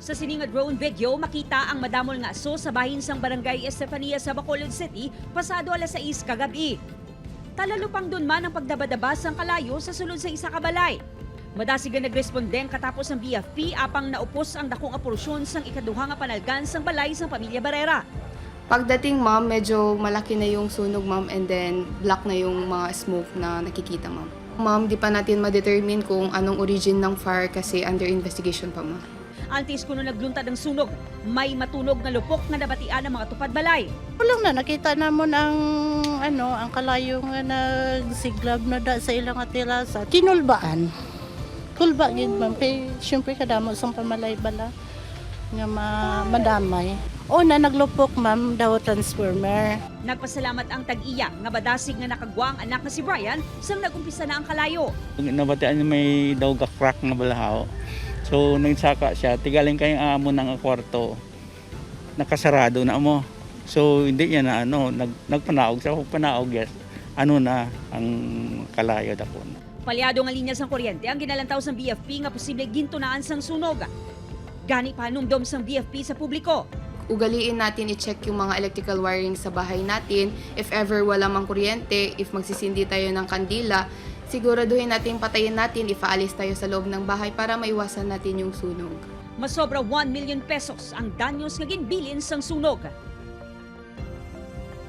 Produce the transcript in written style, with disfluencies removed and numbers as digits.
Sa sining nga drone video, makita ang madamol nga aso sa bahin sang barangay Estefania sa Bacolod City pasado alas 6 kagabi. Talalupang dun man ang pagdabadaba sang kalayo sa sulod sa isa ka balay. Madasigan nagresponden katapos ang BFP apang naupos ang dakong aporsyon sang ikaduha nga panalgan sang balay sang pamilya Barrera. Pagdating ma'am, medyo malaki na yung sunog ma'am and then black na yung mga smoke na nakikita ma'am. Ma'am, di pa natin ma-determine kung anong origin ng fire kasi under investigation pa ma'am. Antes kuno nagluntad ang sunog, may matunog na lupok nga nabatian ng mga tupad balay. Walang na, nakita namon ang ang kalayo nga nagsiglab na da sa ilang atila sa kinulbaan. Kulba gid man pay syempre kadamo sang pamalay bala nga madamay. O na naglupok ma'am daw transformer. Nagpasalamat ang tag-iya nga badasig nga nakagwa ang anak na si Brian sang nagumpisa na ang kalayo. Nabatian niya may daw crack na balahaw. So nagsaka siya, tigaling kayong amo ng kwarto. Nakasarado na mo. So hindi niya na nagpanaog sa panaog yes. Na ang kalayo dako. Palyado nga linya sang kuryente ang ginalantaw sang BFP nga posible gintunaan sang sunog. Gani pa numdom sang BFP sa publiko. Ugaliin natin i-check yung mga electrical wiring sa bahay natin. If ever wala mang kuryente, if magsisindi tayo ng kandila, siguraduhin natin patayin natin, ipaalis tayo sa loob ng bahay para maiwasan natin yung sunog. Masobra 1 million pesos ang danyos nga ginbilin sang sunog.